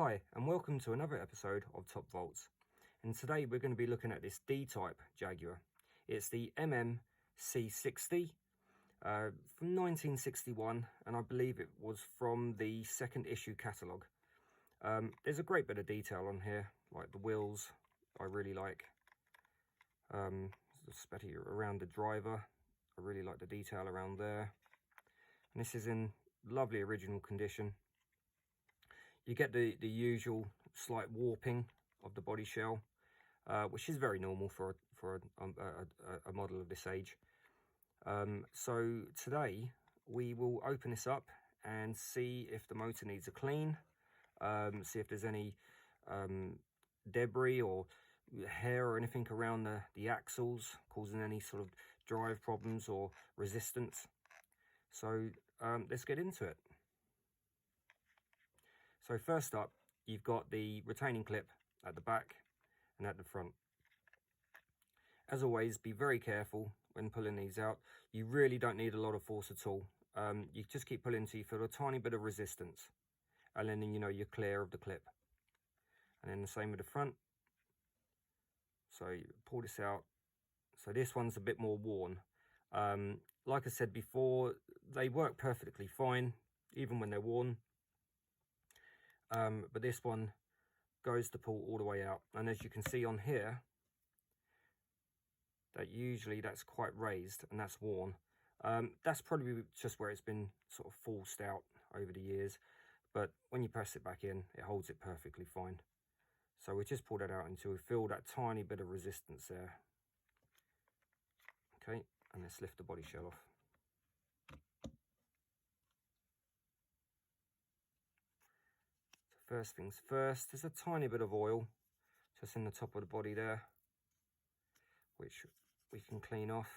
Hi and welcome to another episode of Top Volts, and today we're going to be looking at this D-type Jaguar. It's the C60 from 1961, and I believe it was from the second issue catalogue. There's a great bit of detail on here, like the wheels I really like, especially around the driver. I really like the detail around there, and this is in lovely original condition. You get the usual slight warping of the body shell, which is very normal for a model of this age. So today we will open this up and see if the motor needs a clean, see if there's any debris or hair or anything around the axles causing any sort of drive problems or resistance. So let's get into it. So first up, you've got the retaining clip at the back and at the front. As always, be very careful when pulling these out. You really don't need a lot of force at all. You just keep pulling until you feel a tiny bit of resistance, and then you know you're clear of the clip. And then the same with the front. So you pull this out. So this one's a bit more worn. Like I said before, they work perfectly fine, even when they're worn. But this one goes to pull all the way out, and as you can see on here, that's quite raised and that's worn. That's probably just where it's been sort of forced out over the years, but when you press it back in, it holds it perfectly fine. So we just pull that out until we feel that tiny bit of resistance there. Okay, and let's lift the body shell off. First things first, there's a tiny bit of oil just in the top of the body there, which we can clean off.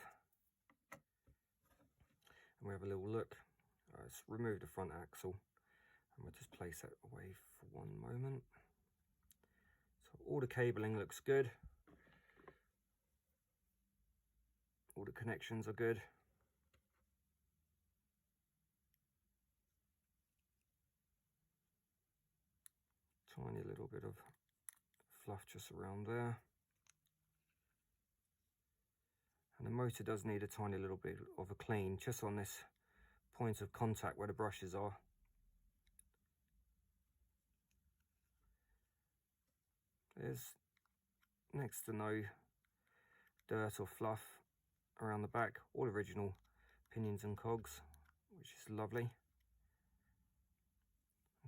And we have a little look. Let's remove the front axle, and we'll just place that away for one moment. So all the cabling looks good. All the connections are good. Tiny little bit of fluff just around there. And the motor does need a tiny little bit of a clean, just on this point of contact where the brushes are. There's next to no dirt or fluff around the back, all original pinions and cogs, which is lovely.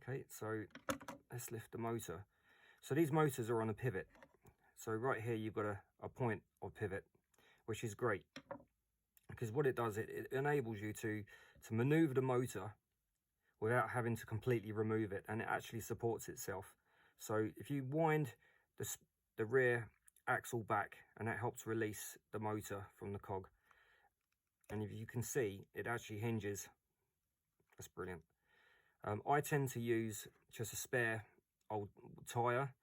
Okay, so let's lift the motor. So these motors are on a pivot. So right here you've got a point of pivot, which is great, because what it does, it enables you to maneuver the motor without having to completely remove it, and it actually supports itself. So if you wind the rear axle back, and that helps release the motor from the cog, and if you can see, it actually hinges. That's brilliant. I tend to use just a spare old tyre,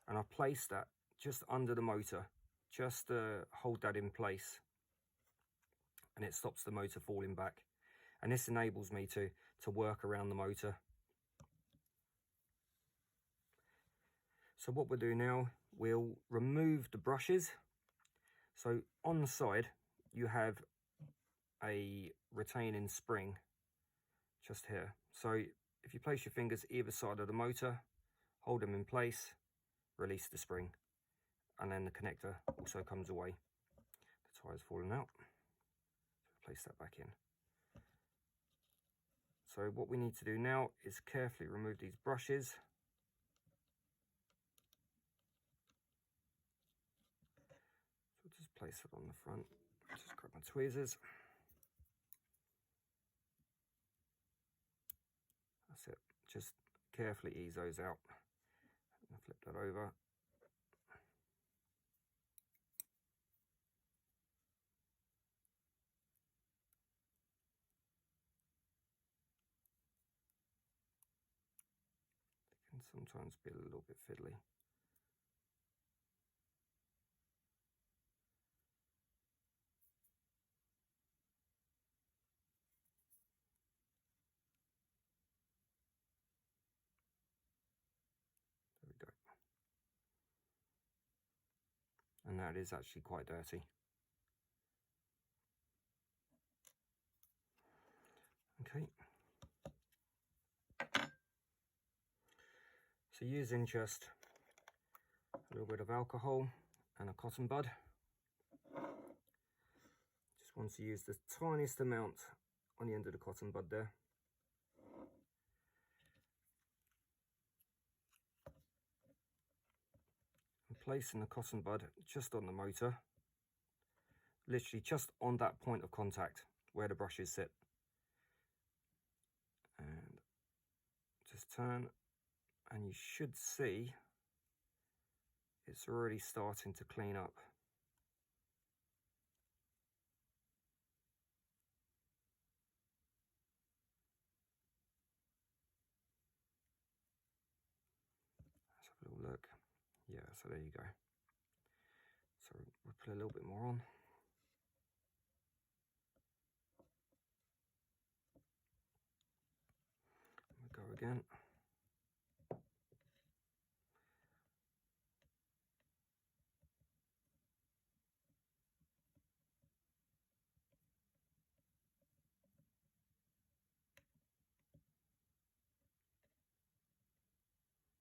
and I place that just under the motor, just to hold that in place, and it stops the motor falling back, and this enables me to work around the motor. So what we'll do now, we'll remove the brushes. So on the side you have a retaining spring just here. So if you place your fingers either side of the motor, hold them in place, release the spring, and then the connector also comes away. The tire's fallen out. So place that back in. So what we need to do now is carefully remove these brushes. So just place it on the front. Just grab my tweezers. That's it. Just carefully ease those out. And flip that over. They can sometimes be a little bit fiddly. and that is actually quite dirty. Okay. So using just a little bit of alcohol and a cotton bud. Just want to use the tiniest amount on the end of the cotton bud there. And placing the cotton bud just on the motor, literally just on that point of contact where the brushes sit. And just turn, and you should see it's already starting to clean up. Let's have a little look. Yeah, so there you go. So we'll put a little bit more on. We'll go again.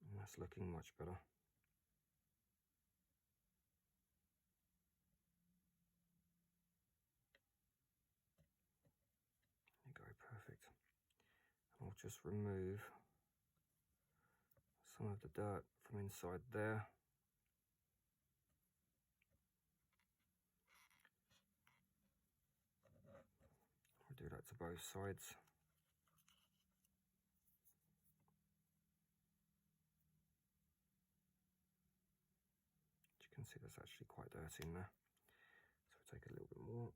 And that's looking much better. There you go, perfect. And I'll just remove some of the dirt from inside there. We'll do that to both sides. As you can see, that's actually quite dirty in there. So we'll take a little bit more.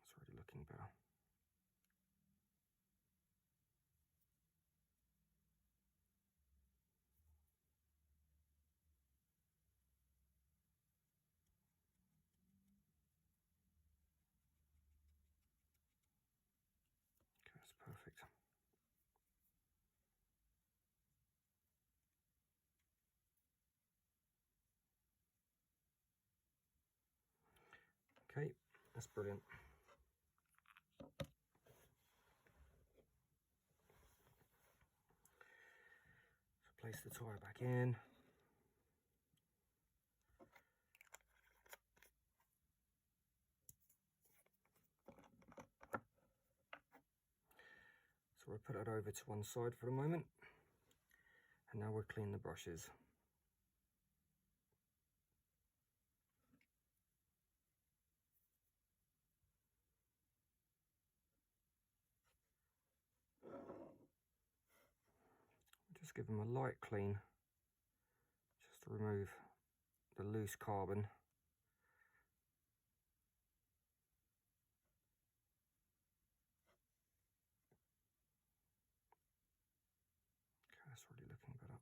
It's already looking better. Okay, that's perfect. Okay, that's brilliant. So place the tyre back in. So we'll put that over to one side for a moment. And now we'll clean the brushes. Just give them a light clean, just to remove the loose carbon. Okay, that's really looking better.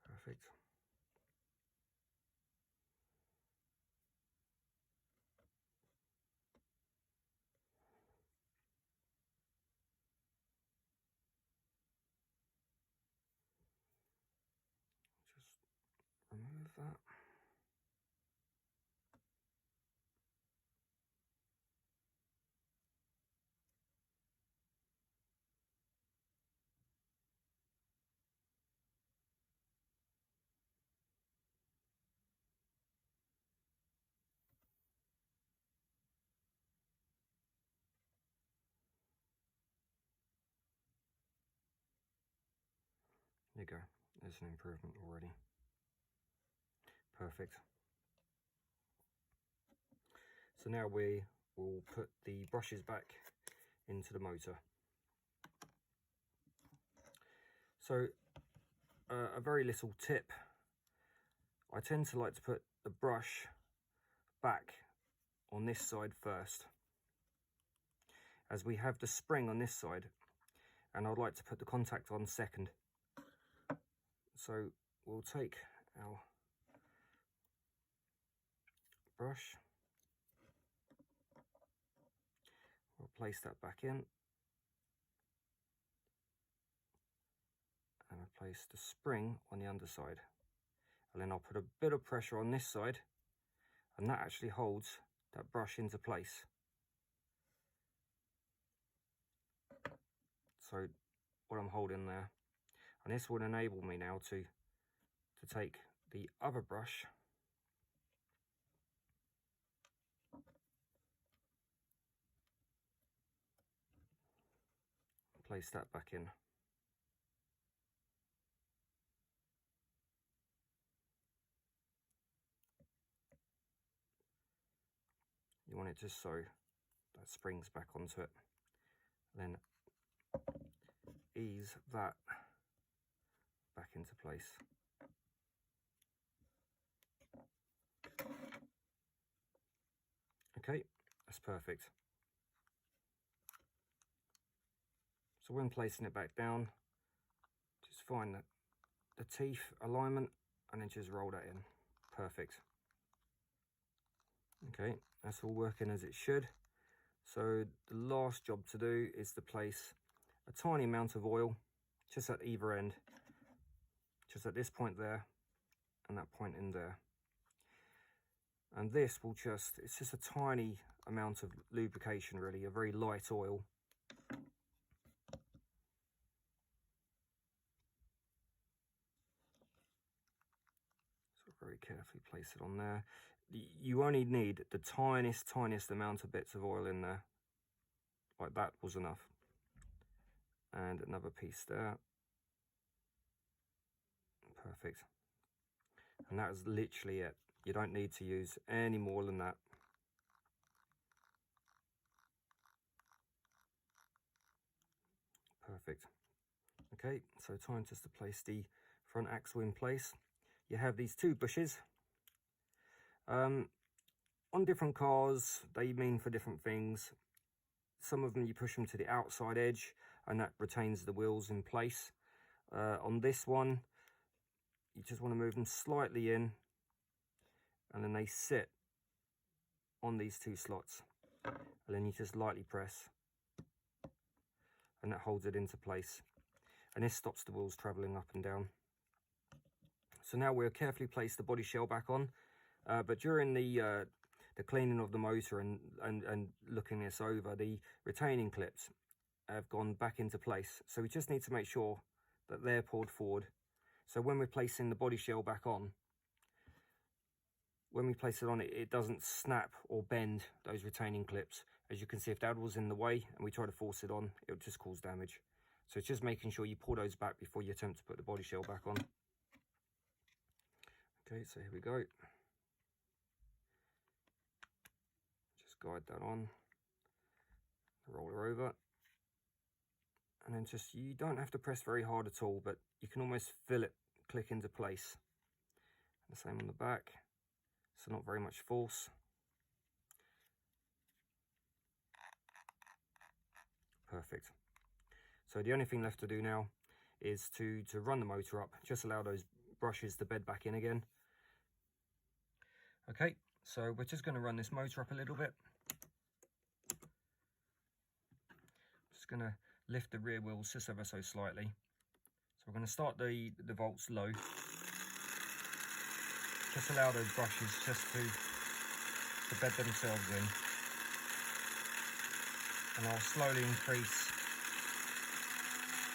Perfect. Just remove that. There you go. There's an improvement already. Perfect. So now we will put the brushes back into the motor. So a very little tip. I tend to like to put the brush back on this side first, as we have the spring on this side, and I'd like to put the contact on second. So we'll take our brush, we'll place that back in, and I'll place the spring on the underside, and then I'll put a bit of pressure on this side, and that actually holds that brush into place. So what I'm holding there, and this will enable me now to take the other brush and place that back in. You want it just so that springs back onto it, then ease that back into place. Okay, that's perfect. So when placing it back down, just find the teeth alignment and then just roll that in. Perfect. Okay, that's all working as it should. So the last job to do is to place a tiny amount of oil just at either end, just at this point there and that point in there. And this will it's just a tiny amount of lubrication, really, a very light oil. So very carefully place it on there. You only need the tiniest amount of bits of oil in there. Like that was enough. And another piece there. Perfect. And that is literally it. You don't need to use any more than that. Perfect. Okay, so time just to place the front axle in place. You have these two bushes. On different cars, they mean for different things. Some of them you push them to the outside edge and that retains the wheels in place. On this one, you just want to move them slightly in and then they sit on these two slots. And then you just lightly press and that holds it into place. And this stops the wheels traveling up and down. So now we'll carefully place the body shell back on. But during the cleaning of the motor and looking this over, the retaining clips have gone back into place. So we just need to make sure that they're pulled forward. So when we're placing the body shell back on, when we place it on, it doesn't snap or bend those retaining clips. As you can see, if that was in the way and we try to force it on, it would just cause damage. So it's just making sure you pull those back before you attempt to put the body shell back on. Okay, so here we go. Just guide that on, roll her over. And then just, you don't have to press very hard at all, but you can almost feel it click into place. And the same on the back, so not very much force. Perfect. So the only thing left to do now is to run the motor up, just allow those brushes to bed back in again. Okay, so we're just going to run this motor up a little bit. Just going to lift the rear wheels just ever so slightly. So we're going to start the volts low. Just allow those brushes just to bed themselves in. And I'll slowly increase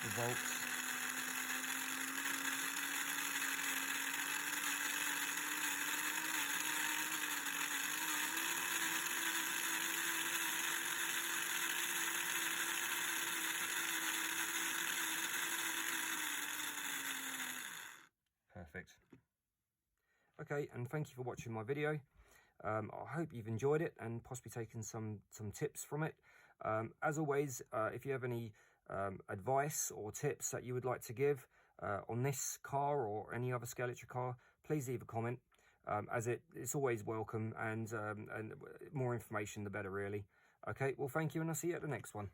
the volts. Perfect. Okay, and thank you for watching my video. I hope you've enjoyed it and possibly taken some tips from it. As always, if you have any advice or tips that you would like to give on this car or any other Scalextric car, please leave a comment, as it's always welcome, and more information the better, really. Okay, well, thank you, and I'll see you at the next one.